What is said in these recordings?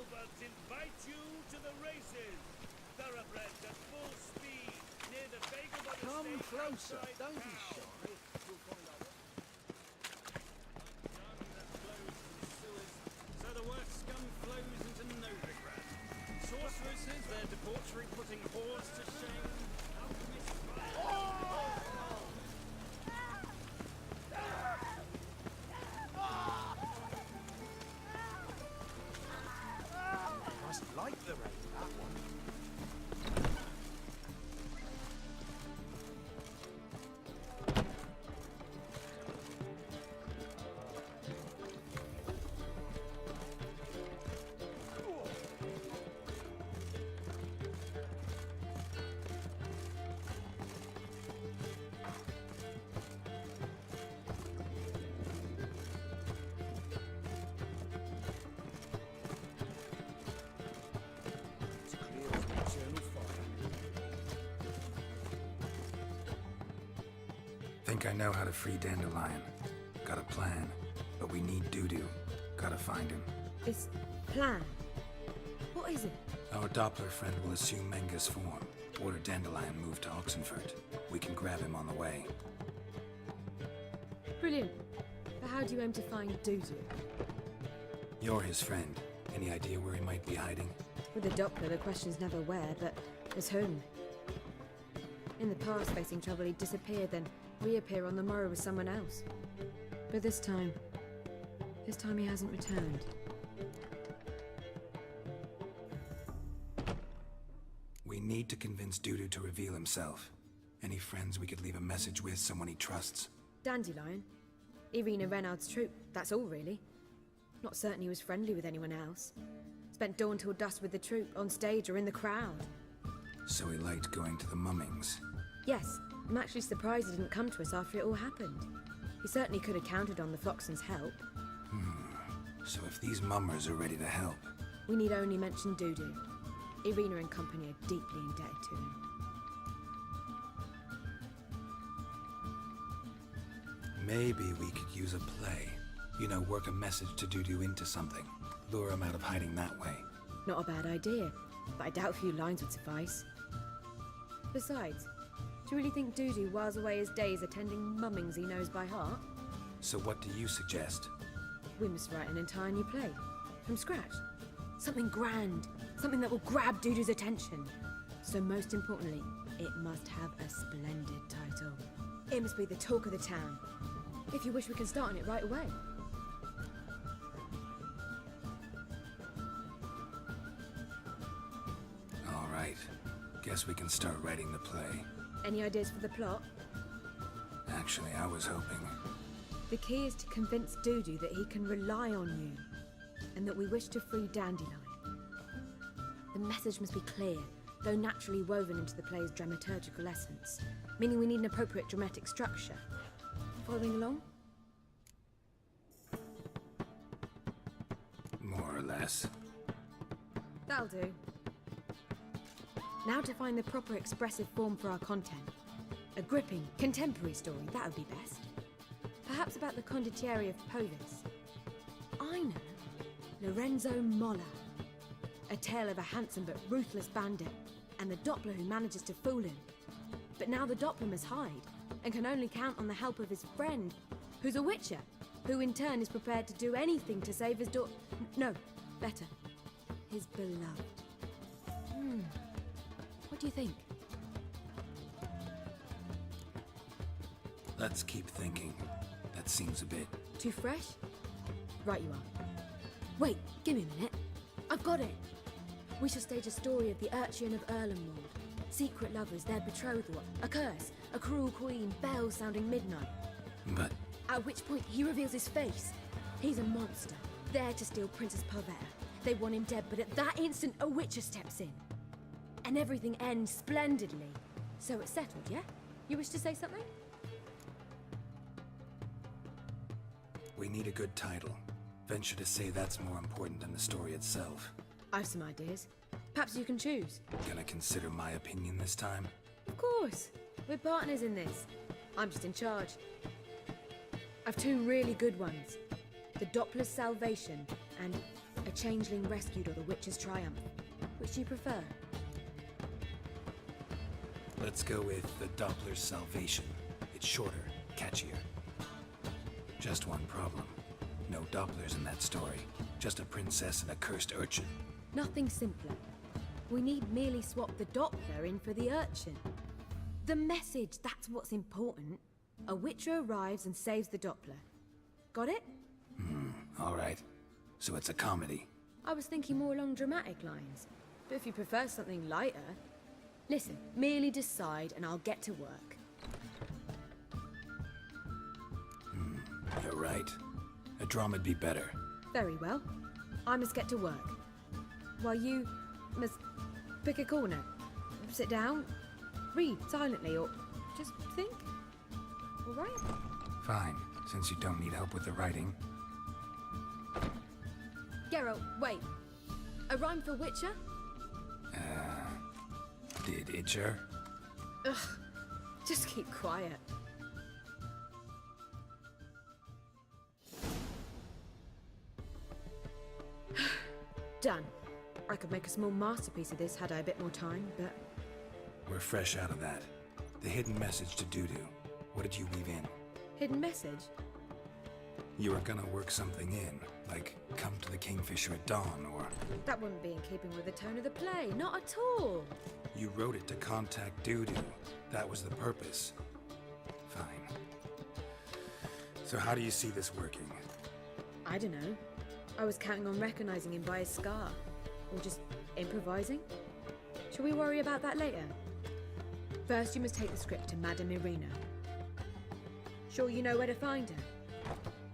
But invite you to the races. Thoroughbreds at full speed near the bagel by the Come stage closer, outside don't be town. shy. You'll find out what... That flows from sewers, so the worst scum flows into Novigrad. Sorceresses, their debauchery putting whores to shame. Alchemists Must like the rain, that one. Think I know how to free Dandelion. Got a plan, but we need Dudu. Gotta find him. This plan? What is it? Our Doppler friend will assume Menga's form. Order Dandelion moved to Oxenfurt. We can grab him on the way. Brilliant. But how do you aim to find Dudu? You're his friend. Any idea where he might be hiding? With the Doppler, the question's never where, but as whom? In the past, facing trouble, he'd disappear, then reappear on the morrow with someone else. But this time he hasn't returned. We need to convince Dudu to reveal himself. Any friends we could leave a message with, someone he trusts? Dandelion? Irina Renard's troupe, that's all really. Not certain he was friendly with anyone else. Spent dawn till dusk with the troupe, on stage or in the crowd. So he liked going to the mummings. Yes, I'm actually surprised he didn't come to us after it all happened. He certainly could have counted on the Foxen's help. So if these mummers are ready to help... We need only mention Dudu. Irina and company are deeply indebted to him. Maybe we could use a play. You know, work a message to Dudu into something. Lure him out of hiding that way. Not a bad idea, but I doubt a few lines would suffice. Besides, do you really think Dudu whiles away his days attending mummings he knows by heart? So what do you suggest? We must write an entire new play. From scratch. Something grand. Something that will grab Dudu's attention. So most importantly, it must have a splendid title. It must be the talk of the town. If you wish, we can start on it right away. All right. Guess we can start writing the play. Any ideas for the plot? Actually, I was hoping... The key is to convince Dudu that he can rely on you, and that we wish to free Dandelion. The message must be clear, though naturally woven into the play's dramaturgical essence, meaning we need an appropriate dramatic structure. Following along? More or less. That'll do. Now to find the proper expressive form for our content. A gripping, contemporary story, that would be best. Perhaps about the condottieri of Povis. I know. Lorenzo Molla. A tale of a handsome but ruthless bandit, and the Doppler who manages to fool him. But now the Doppler must hide, and can only count on the help of his friend, who's a witcher, who in turn is prepared to do anything to save his daughter. No, better. His beloved. What do you think? Let's keep thinking. That seems a bit... Too fresh? Right you are. Wait, give me a minute. I've got it! We shall stage a story of the Urcheon of Erlenwald. Secret lovers, their betrothal, a curse, a cruel queen, bells sounding midnight. But... At which point he reveals his face. He's a monster, there to steal Princess Pavetta. They want him dead, but at that instant a witcher steps in. And everything ends splendidly. So it's settled, yeah? You wish to say something? We need a good title. Venture to say that's more important than the story itself. I've some ideas. Perhaps you can choose. Gonna consider my opinion this time? Of course. We're partners in this. I'm just in charge. I've two really good ones. The Doppler's Salvation and A changeling rescued or the witch's triumph? Which do you prefer? Let's go with the Doppler's salvation. It's shorter, catchier. Just one problem. No Dopplers in that story. Just a princess and a cursed urchin. Nothing simpler. We need merely swap the Doppler in for the urchin. The message, that's what's important. A witcher arrives and saves the Doppler. Got it? All right. So it's a comedy. I was thinking more along dramatic lines. But if you prefer something lighter... Listen, merely decide and I'll get to work. You're right. A drama'd be better. Very well. I must get to work. While you must pick a corner. Sit down, read silently, or just think. All right? Fine, since you don't need help with the writing. Geralt, wait. A rhyme for Witcher? Did Itcher? Ugh. Just keep quiet. Done. I could make a small masterpiece of this had I a bit more time, but... We're fresh out of that. The hidden message to Dudu. What did you weave in? Hidden message? You were gonna work something in, like come to the Kingfisher at dawn, or... That wouldn't be in keeping with the tone of the play, not at all. You wrote it to contact Dudu. That was the purpose. Fine. So how do you see this working? I don't know. I was counting on recognizing him by his scar. Or just improvising. Shall we worry about that later? First, you must take the script to Madame Irina. Sure you know where to find her?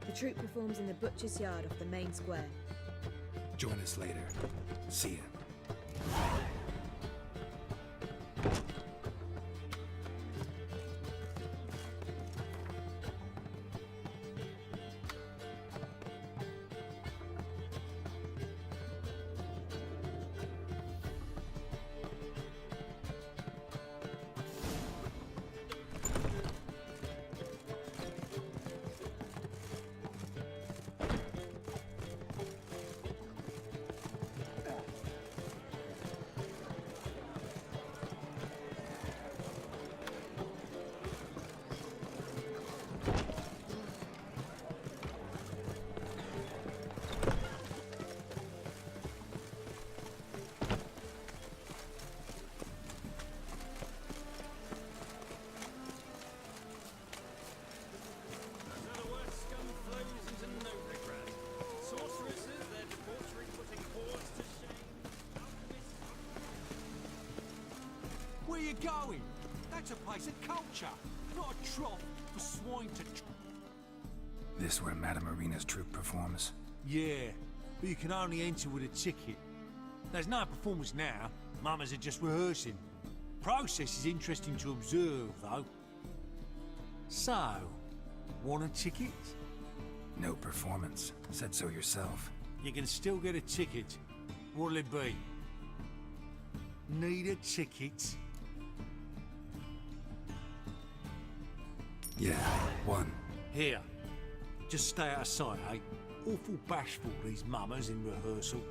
The troupe performs in the butcher's yard off the main square. Join us later. See ya. Where you going? That's a place of culture, not a trough for swine to... This where Madame Irina's troupe performs? Yeah, but you can only enter with a ticket. There's no performance now. Mamas are just rehearsing. Process is interesting to observe, though. So, want a ticket? No performance. Said so yourself. You can still get a ticket. What'll it be? Need a ticket? Yeah, one. Here. Just stay out of sight, eh? Awful bashful, these mamas in rehearsal.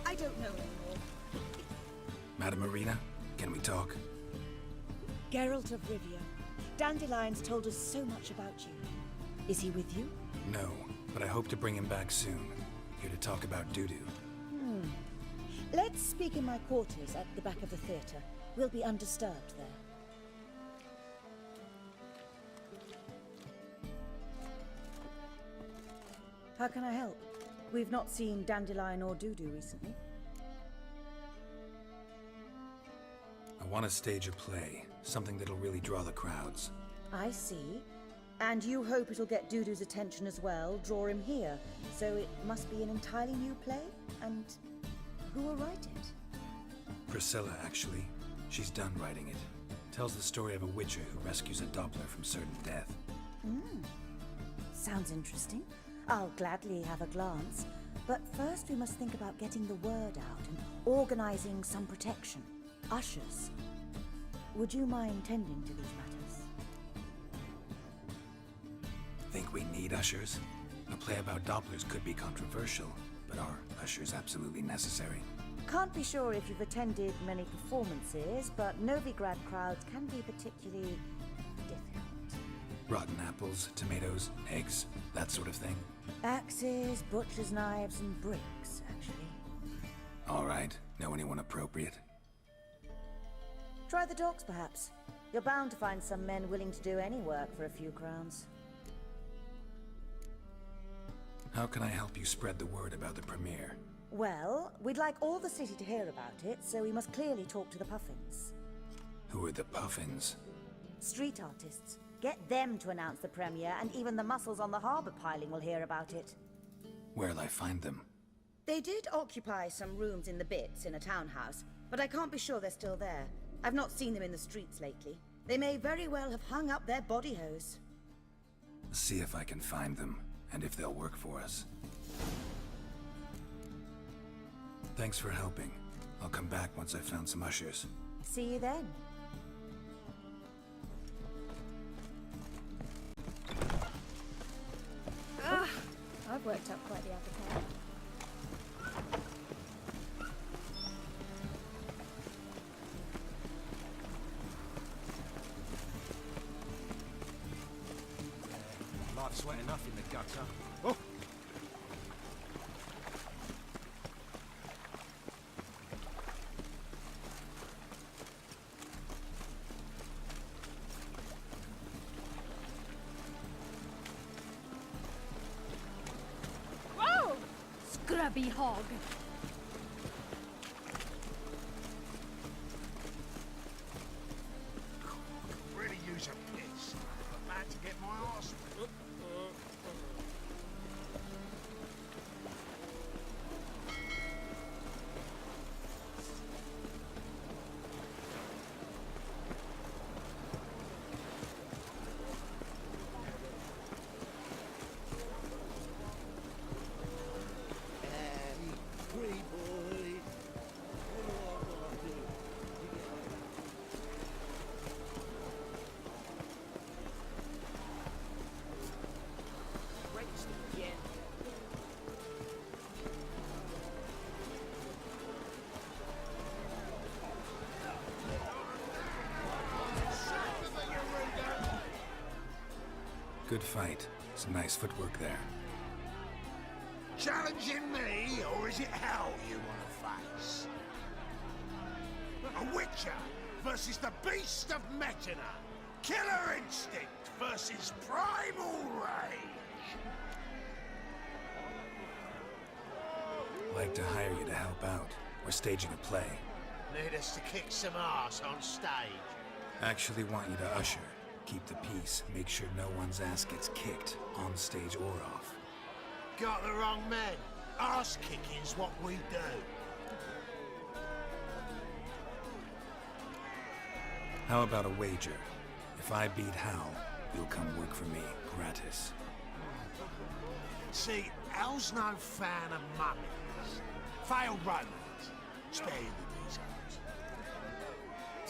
I don't know anymore. Madame Irina, can we talk? Geralt of Rivia. Dandelion's told us so much about you. Is he with you? No, but I hope to bring him back soon. Here to talk about Dudu. Let's speak in my quarters at the back of the theatre. We'll be undisturbed there. How can I help? We've not seen Dandelion or Dudu recently. I want to stage a play. Something that'll really draw the crowds. I see. And you hope it'll get Dudu's attention as well, draw him here. So it must be an entirely new play? And who will write it? Priscilla, actually. She's done writing it. Tells the story of a witcher who rescues a Doppler from certain death. Sounds interesting. I'll gladly have a glance. But first we must think about getting the word out and organizing some protection. Ushers. Would you mind tending to these matters? Think we need ushers? A play about Dopplers could be controversial, but are ushers absolutely necessary? Can't be sure if you've attended many performances, but Novigrad crowds can be particularly difficult. Rotten apples, tomatoes, eggs, that sort of thing? Axes, butcher's knives, and bricks, actually. All right. Know anyone appropriate? Try the docks, perhaps. You're bound to find some men willing to do any work for a few crowns. How can I help you spread the word about the premiere? Well, we'd like all the city to hear about it, so we must clearly talk to the Puffins. Who are the Puffins? Street artists. Get them to announce the premiere, and even the muscles on the harbour piling will hear about it. Where'll I find them? They did occupy some rooms in the Bits in a townhouse, but I can't be sure they're still there. I've not seen them in the streets lately. They may very well have hung up their body hose. See if I can find them, and if they'll work for us. Thanks for helping. I'll come back once I've found some ushers. See you then. I've worked up quite the appetite. Life's wet enough in the gutter. Oh! Whoa! Scrubby hog. Really use a piss. But bad to get my arse. Good fight. Some nice footwork there. Challenging me, or is it hell you want to face? A Witcher versus the Beast of Metina. Killer instinct versus primal rage. Like to hire you to help out. We're staging a play. Need us to kick some ass on stage. Actually want you to usher. Keep the peace. Make sure no one's ass gets kicked, on stage or off. Got the wrong men. Ass kicking's what we do. How about a wager? If I beat Hal, you'll come work for me, gratis. See, Hal's no fan of mummies. Failed romance. Spare you the details.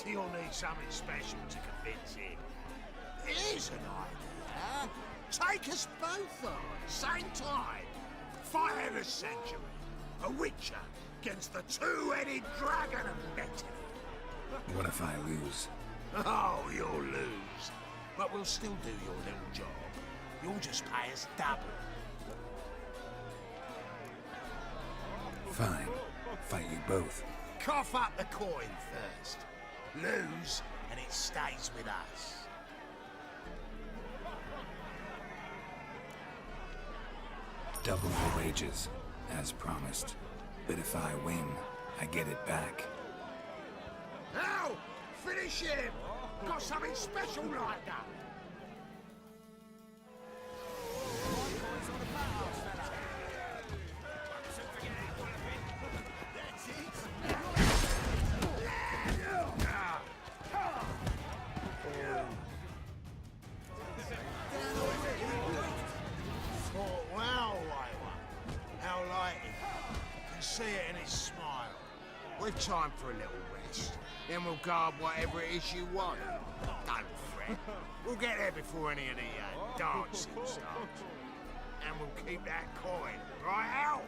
He'll need something special to convince him. Here's an idea. Take us both on, same time. Fight of the century. A Witcher against the two-headed dragon of Metina. What if I lose? Oh, you'll lose. But we'll still do your little job. You'll just pay us double. Fine. Fight you both. Cough up the coin first. Lose, and it stays with us. Double your wages, as promised. But if I win, I get it back. Now, finish him! Got something special lined up. See it in his smile. We've time for a little rest. Then we'll guard whatever it is you want. Don't fret. We'll get there before any of the dancing starts. And we'll keep that coin, right out?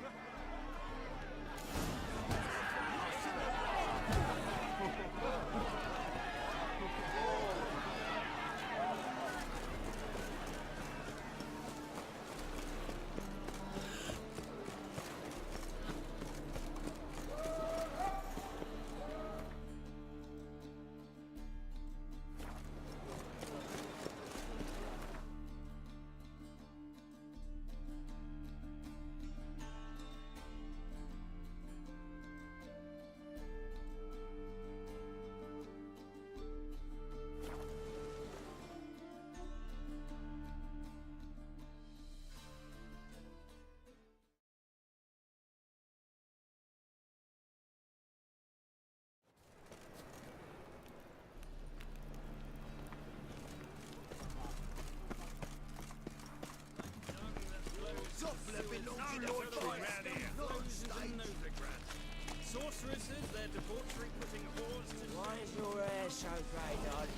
Sorceresses, their debauchery putting whores to Why is your hair so grey, darling?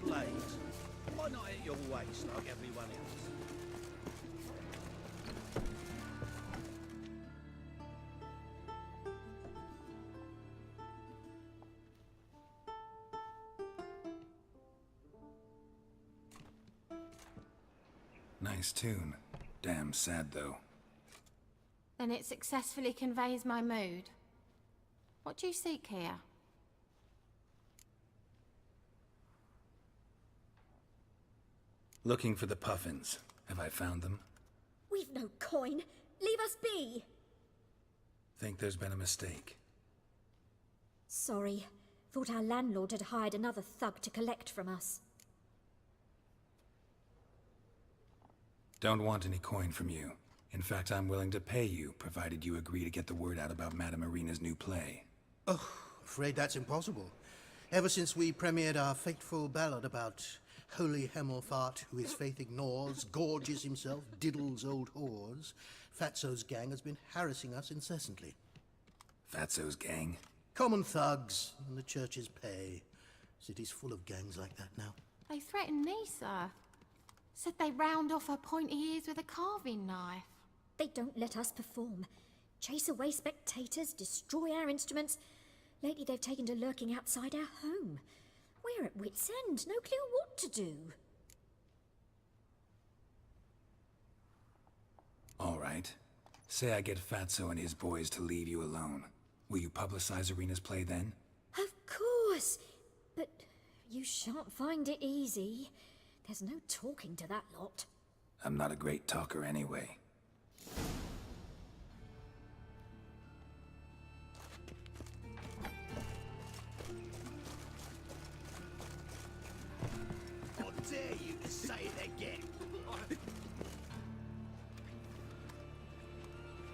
Blades. Why not at your waist like everyone else? Nice tune. Damn sad, though. Then it successfully conveys my mood. What do you seek here? Looking for the puffins. Have I found them? We've no coin. Leave us be. Think there's been a mistake. Sorry. Thought our landlord had hired another thug to collect from us. Don't want any coin from you. In fact, I'm willing to pay you, provided you agree to get the word out about Madame Irina's new play. Oh, afraid that's impossible. Ever since we premiered our fateful ballad about Holy Hemelfart, who his faith ignores, gorges himself, diddles old whores, Fatso's gang has been harassing us incessantly. Fatso's gang? Common thugs in the church's pay. City's full of gangs like that now. They threatened me, sir. Said they round off her pointy ears with a carving knife. They don't let us perform. Chase away spectators, destroy our instruments. Lately they've taken to lurking outside our home. We're at wit's end, no clue what to do. All right. Say I get Fatso and his boys to leave you alone. Will you publicize Irina's play then? Of course, but you shan't find it easy. There's no talking to that lot. I'm not a great talker anyway. How dare you to say it again?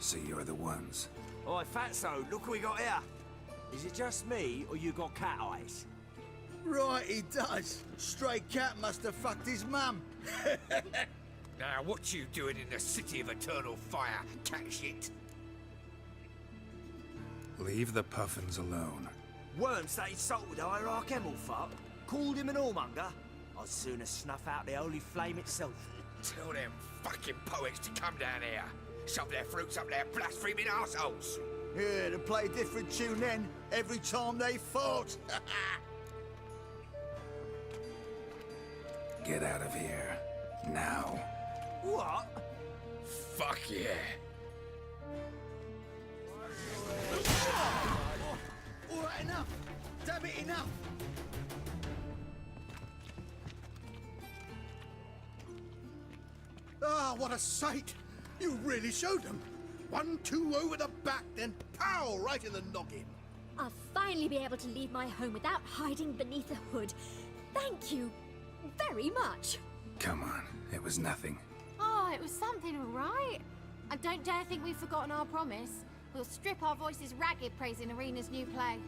So you're the ones. Oi, Fatso, look what we got here. Is it just me, or you got cat eyes? Right, he does. Stray cat must have fucked his mum. Now, what you doing in the city of eternal fire, cat shit? Leave the puffins alone. Worms that insulted Hierarch Hemelfart, called him an whoremonger. I'd sooner snuff out the holy flame itself. Tell them fucking poets to come down here. Shove their fruits up their blaspheming arseholes. Yeah, to play a different tune then, every time they fought. Get out of here. Now. What? Fuck yeah. All right, enough. Damn it, enough. Ah, what a sight! You really showed them. 1-2 over the back, then pow, right in the noggin. I'll finally be able to leave my home without hiding beneath a hood. Thank you very much. Come on, it was nothing. Oh, it was something, all right. I don't dare think we've forgotten our promise. We'll strip our voices ragged praising Arena's new play.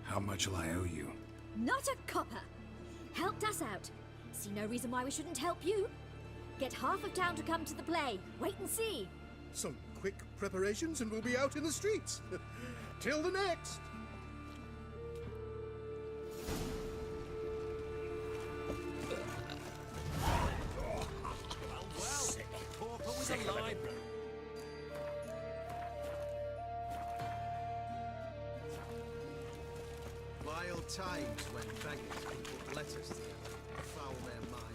How much will I owe you? Not a copper. Helped us out. See no reason why we shouldn't help you. Get half of town to come to the play. Wait and see. Some quick preparations and we'll be out in the streets. Till the next! Pauper with a library. Wild times when beggars can put letters together, foul their minds.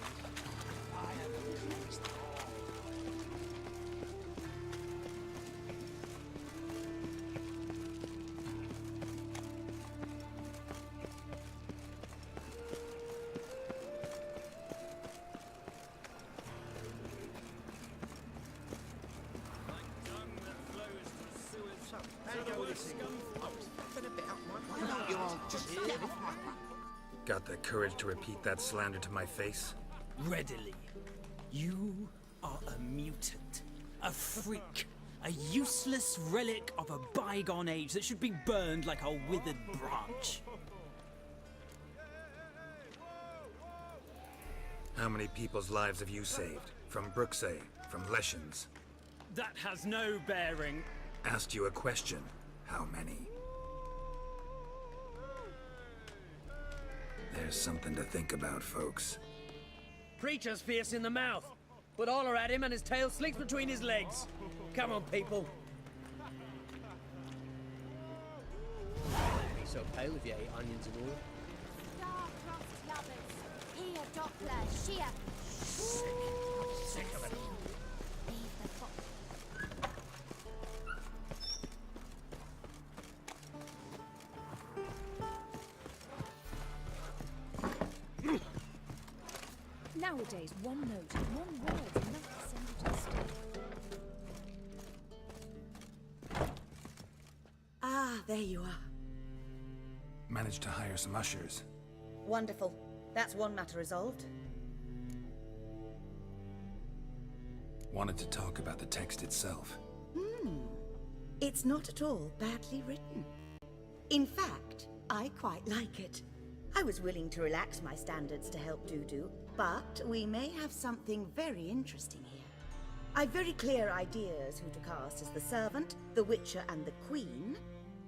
Like dung that flows to sewers. So the worst scum Got the courage to repeat that slander to my face? Readily. You are a mutant. A freak. A useless relic of a bygone age that should be burned like a withered branch. How many people's lives have you saved? From Bruxay, from Leshens? That has no bearing. Asked you a question. How many? There's something to think about, folks. Preacher's fierce in the mouth, but holler at him and his tail slinks between his legs. Come on, people. Be so pale if you ate onions and all. Star-crossed lovers. Here, Doppler, sheer. Sick of it. Leave the fox. Nowadays, one note and one word is enough to send you to the stage. Ah, there you are. Managed to hire some ushers. Wonderful. That's one matter resolved. Wanted to talk about the text itself. It's not at all badly written. In fact, I quite like it. I was willing to relax my standards to help Dudu, but we may have something very interesting here. I've very clear ideas who to cast as the servant, the witcher, and the queen,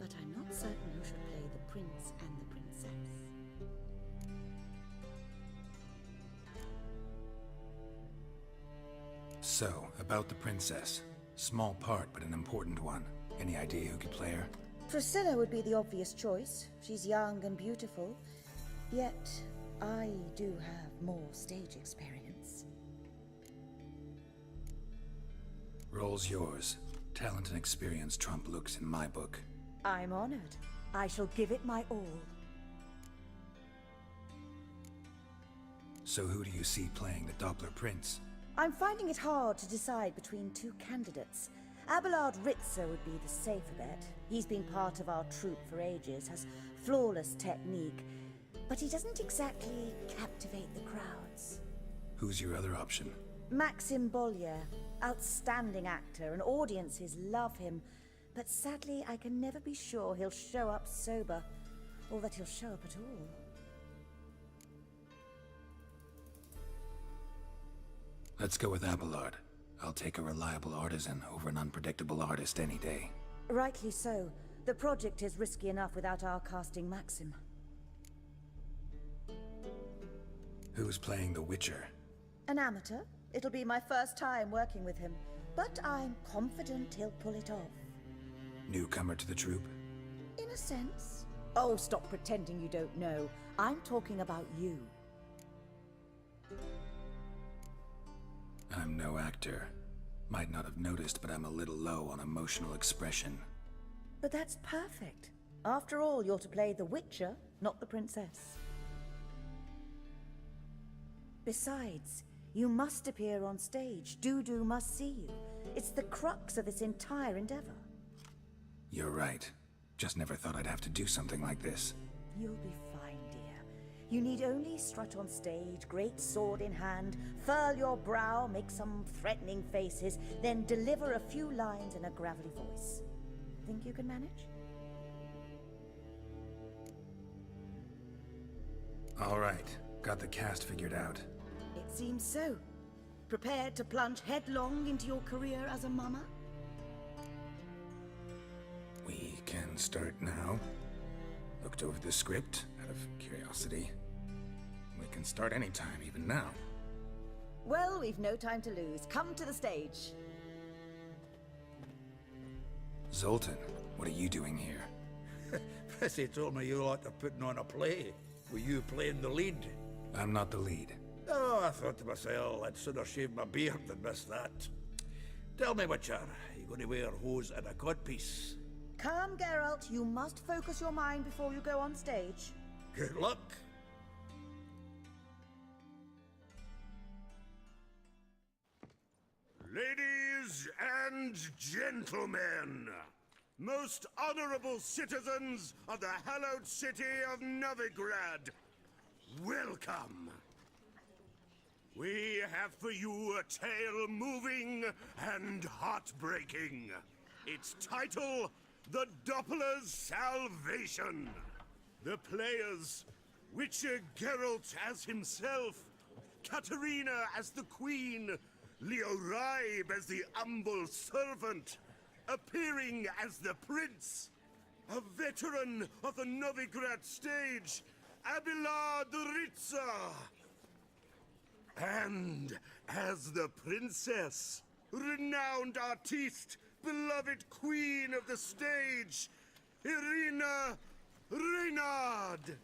but I'm not certain who should play the prince and the princess. So, about the princess. Small part, but an important one. Any idea who could play her? Priscilla would be the obvious choice. She's young and beautiful, yet I do have more stage experience. Role's yours. Talent and experience trump looks in my book. I'm honored. I shall give it my all. So who do you see playing the Doppler Prince? I'm finding it hard to decide between two candidates. Abelard Ritzer would be the safer bet. He's been part of our troupe for ages, has flawless technique, but he doesn't exactly captivate the crowds. Who's your other option? Maxim Bollier, outstanding actor, and audiences love him, but sadly I can never be sure he'll show up sober, or that he'll show up at all. Let's go with Abelard. I'll take a reliable artisan over an unpredictable artist any day. Rightly so. The project is risky enough without our casting Maxim. Who's playing the Witcher? An amateur. It'll be my first time working with him, but I'm confident he'll pull it off. Newcomer to the troupe? In a sense. Oh, stop pretending you don't know. I'm talking about you. I'm no actor. Might not have noticed, but I'm a little low on emotional expression. But that's perfect. After all, you're to play the Witcher, not the princess. Besides, you must appear on stage. Dudu must see you. It's the crux of this entire endeavor. You're right. Just never thought I'd have to do something like this. You'll be fine, dear. You need only strut on stage, great sword in hand, furl your brow, make some threatening faces, then deliver a few lines in a gravelly voice. Think you can manage? All right, got the cast figured out. It seems so. Prepared to plunge headlong into your career as a mama? We can start now. Looked over the script out of curiosity. We can start anytime, even now. Well, we've no time to lose. Come to the stage. Zoltan, what are you doing here? Prissy told me you ought to putting on a play. Were you playing the lead? I'm not the lead. Oh, I thought to myself, I'd sooner shave my beard than miss that. Tell me, Witcher, are you going to wear hose and a codpiece? Come, Geralt. You must focus your mind before you go on stage. Good luck. Ladies and gentlemen, most honorable citizens of the hallowed city of Novigrad, welcome. We have for you a tale moving and heartbreaking. Its title, The Doppler's Salvation. The players, Witcher Geralt as himself, Katerina as the queen, Leo Raib as the humble servant, appearing as the prince, a veteran of the Novigrad stage, Abelard Ritza, and as the princess, renowned artiste, beloved queen of the stage, Irina Reynard.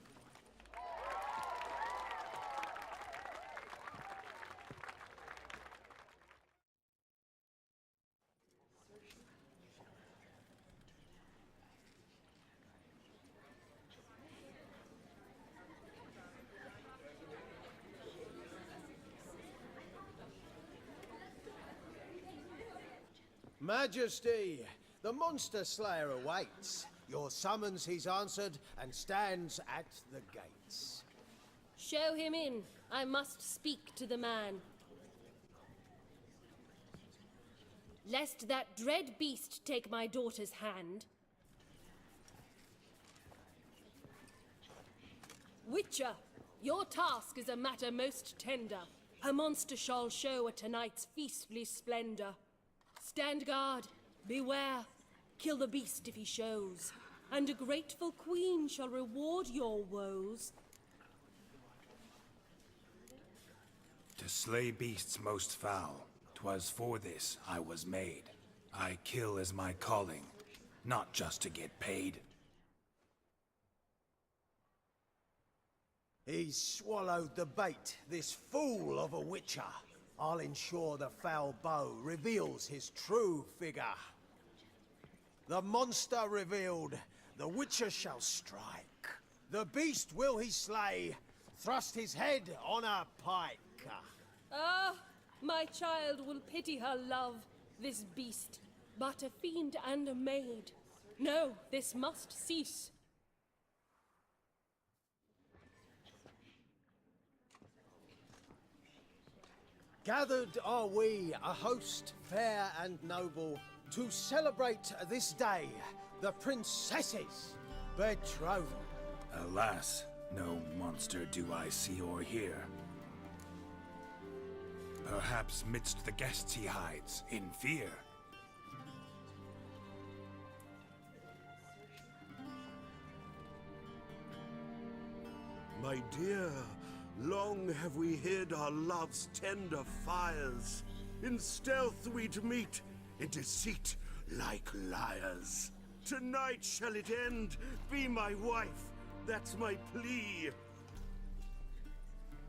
Majesty, the monster slayer awaits. Your summons he's answered and stands at the gates. Show him in. I must speak to the man. Lest that dread beast take my daughter's hand. Witcher, your task is a matter most tender. A monster shall show at tonight's feastly splendor. Stand guard, beware, kill the beast if he shows, and a grateful queen shall reward your woes. To slay beasts most foul, 'twas for this I was made. I kill as my calling, not just to get paid. He's swallowed the bait, this fool of a witcher. I'll ensure the foul bow reveals his true figure. The monster revealed, the witcher shall strike. The beast will he slay, thrust his head on a pike. Ah, my child will pity her love, this beast, but a fiend and a maid. No, this must cease. Gathered are we, a host fair and noble, to celebrate this day, the princess's betrothal. Alas, no monster do I see or hear. Perhaps midst the guests he hides, in fear. My dear, long have we hid our love's tender fires. In stealth we'd meet, in deceit like liars. Tonight shall it end, be my wife, that's my plea.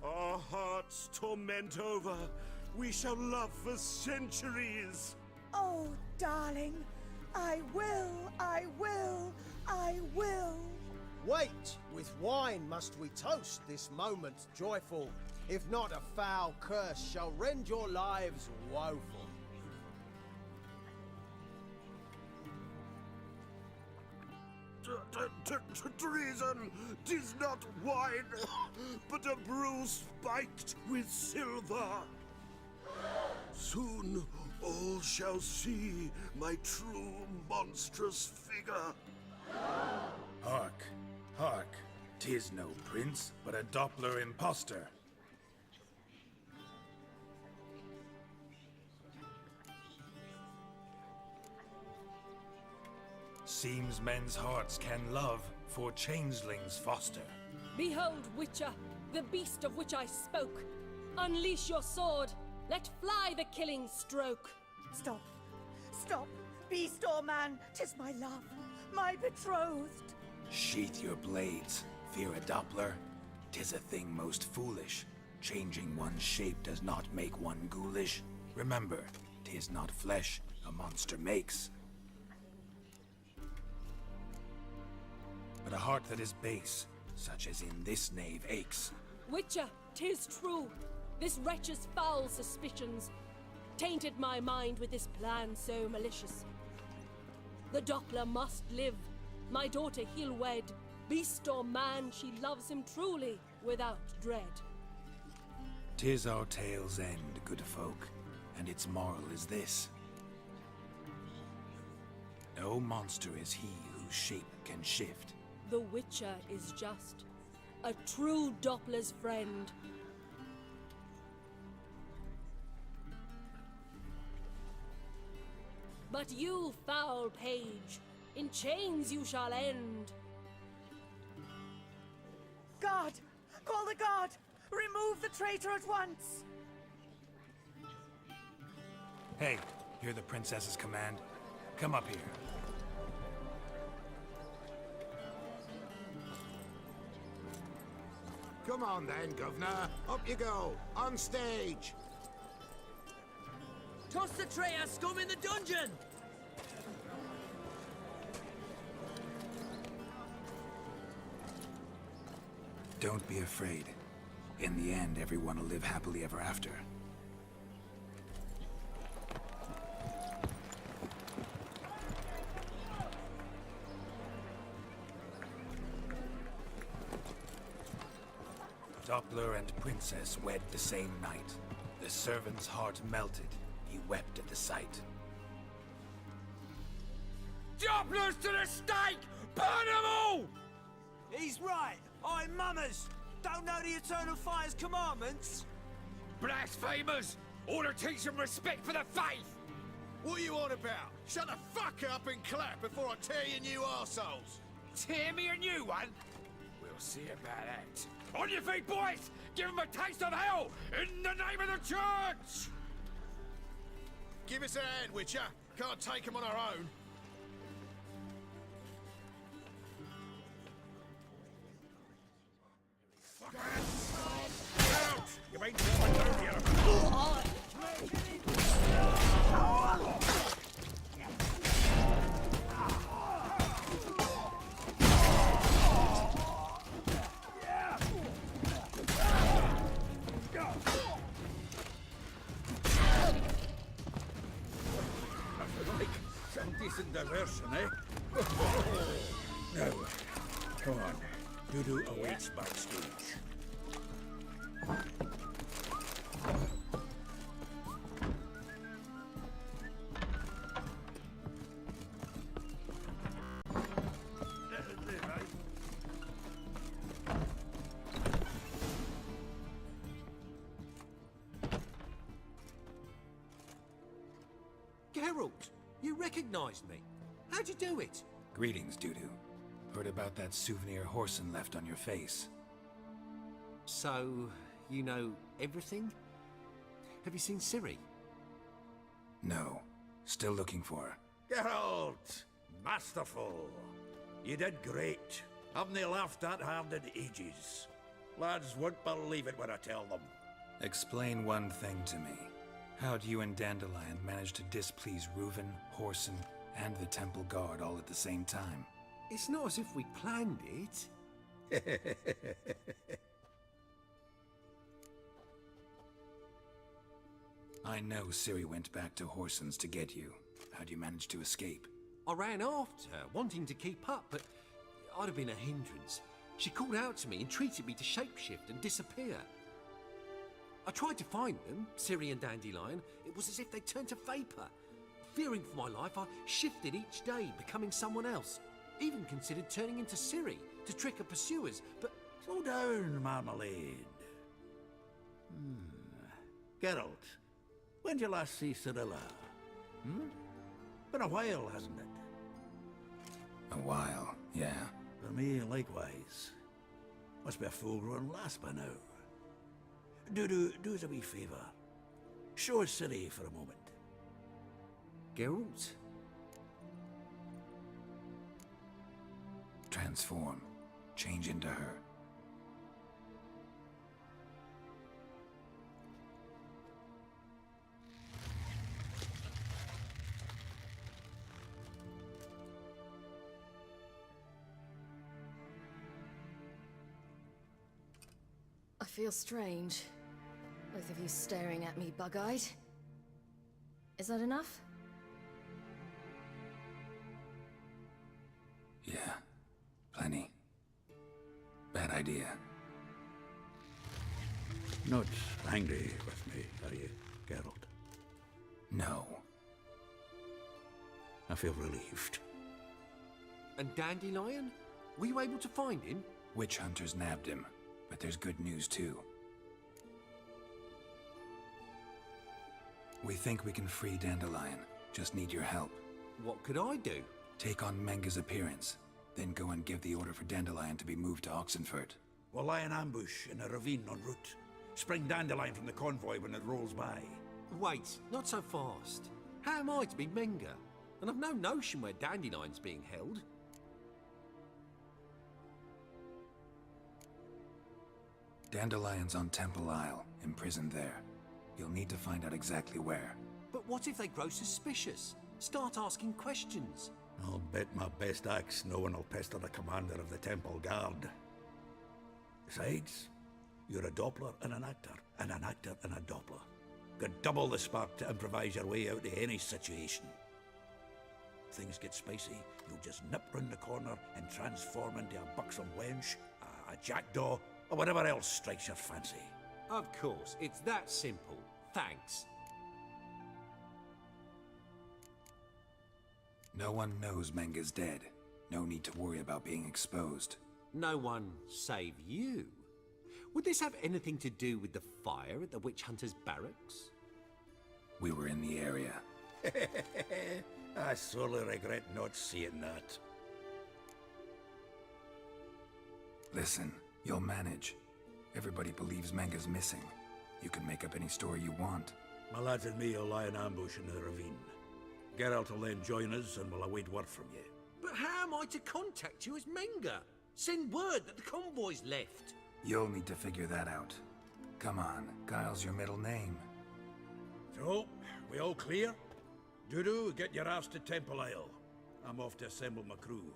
Our hearts torment over, we shall love for centuries. Oh, darling, I will, I will, I will. Wait, with wine must we toast this moment joyful. If not, a foul curse shall rend your lives woeful. Treason! 'Tis not wine, but a brew spiked with silver. Soon all shall see my true monstrous figure. Hark, hark. 'Tis no prince, but a Doppler impostor. Seems men's hearts can love, for changelings foster. Behold, Witcher, the beast of which I spoke. Unleash your sword. Let fly the killing stroke. Stop. Stop. Beast or man, 'tis my love, my betrothed. Sheath your blades, fear a Doppler. 'Tis a thing most foolish. Changing one's shape does not make one ghoulish. Remember, 'tis not flesh a monster makes, but a heart that is base, such as in this knave aches. Witcher, 'tis true. This wretch's foul suspicions tainted my mind with this plan so malicious. The Doppler must live. My daughter he'll wed. Beast or man, she loves him truly, without dread. 'Tis our tale's end, good folk, and its moral is this. No monster is he whose shape can shift. The Witcher is just a true Doppler's friend. But you, foul page, in chains you shall end. Guard! Call the guard! Remove the traitor at once! Hey, hear the princess's command? Come up here. Come on then, Governor. Up you go. On stage. Toss the traitor scum in the dungeon! Don't be afraid. In the end, everyone will live happily ever after. Doppler and princess wed the same night. The servant's heart melted. He wept at the sight. Dopplers to the stake! Burn them all! He's right. I'm mummers. Don't know the Eternal Fire's commandments? Blasphemers! Order teach them respect for the faith! What are you on about? Shut the fuck up and clap before I tear you new arseholes! Tear me a new one? We'll see about that. On your feet, boys! Give them a taste of hell! In the name of the church! Give us a hand, Witcher. Can't take them on our own. Out! You ain't going down here. Some decent diversion, eh? Now, come on. Dudu awaits backstage. Geralt, you recognized me. How'd you do it? Greetings, Dudu. Heard about that souvenir Horson left on your face. So, you know everything? Have you seen Ciri? No. Still looking for her. Geralt! Masterful! You did great. Haven't they laughed that hard in ages? Lads won't believe it when I tell them. Explain one thing to me. How'd you and Dandelion manage to displease Reuven, Horson, and the Temple Guard all at the same time? It's not as if we planned it. I know Ciri went back to Horson's to get you. How'd you manage to escape? I ran after her, wanting to keep up, but I'd have been a hindrance. She called out to me and treated me to shapeshift and disappear. I tried to find them, Ciri and Dandelion. It was as if they turned to vapour. Fearing for my life, I shifted each day, becoming someone else. Even considered turning into Ciri to trick her pursuers, but... Slow down, Marmalade. Geralt, when did you last see Cirilla? Been a while, hasn't it? A while, yeah. For me, likewise. Must be a full-grown lass by now. Do us a wee favour. Show us Ciri for a moment. Geralt? Transform. Change into her. I feel strange. Both of you staring at me bug-eyed. Is that enough? Yeah. Plenty. Bad idea. Not angry with me, are you, Geralt? No. I feel relieved. And Dandelion? Were you able to find him? Witch hunters nabbed him, but there's good news too. We think we can free Dandelion. Just need your help. What could I do? Take on Menga's appearance, then go and give the order for Dandelion to be moved to Oxenfurt. We'll lie in ambush in a ravine en route. Spring Dandelion from the convoy when it rolls by. Wait, not so fast. How am I to be Menga? And I've no notion where Dandelion's being held. Dandelion's on Temple Isle, imprisoned there. You'll need to find out exactly where. But what if they grow suspicious? Start asking questions? I'll bet my best axe no one will pester the commander of the Temple Guard. Besides, you're a Doppler and an actor and a Doppler. Got double the spark to improvise your way out of any situation. If things get spicy, you'll just nip round the corner and transform into a buxom wench, a jackdaw, or whatever else strikes your fancy. Of course, it's that simple. Thanks. No one knows Menga's dead. No need to worry about being exposed. No one save you. Would this have anything to do with the fire at the witch hunters' barracks? We were in the area. I sorely regret not seeing that. Listen, you'll manage. Everybody believes Menga's missing. You can make up any story you want. My lads and me will lie in ambush in the ravine. Geralt will then join us and we'll await word from you. But how am I to contact you as Menga? Send word that the convoy's left. You'll need to figure that out. Come on, Guile's your middle name. So, we all clear? Dudu, get your ass to Temple Isle. I'm off to assemble my crew.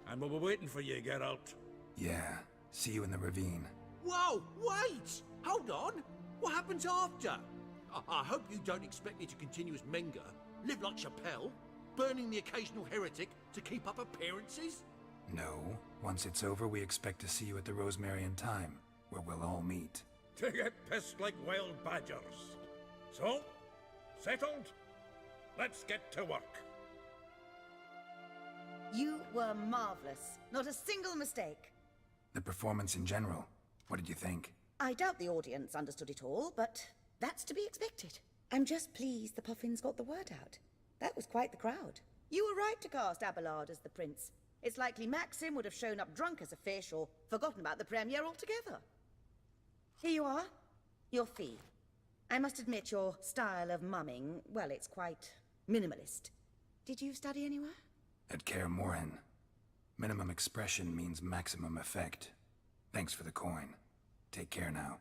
And we'll be waiting for you, Geralt. Yeah, see you in the ravine. Whoa, wait! Hold on! What happens after? I hope you don't expect me to continue as Menga, live like Chappelle, burning the occasional heretic to keep up appearances? No. Once it's over, we expect to see you at the Rosemary in Time, where we'll all meet. To get pissed like wild badgers. So, settled? Let's get to work. You were marvelous. Not a single mistake. The performance in general, what did you think? I doubt the audience understood it all, but that's to be expected. I'm just pleased the Puffins got the word out. That was quite the crowd. You were right to cast Abelard as the prince. It's likely Maxim would have shown up drunk as a fish or forgotten about the premiere altogether. Here you are. Your fee. I must admit your style of mumming, well, it's quite minimalist. Did you study anywhere? At Kaer Morhen. Minimum expression means maximum effect. Thanks for the coin. Take care now.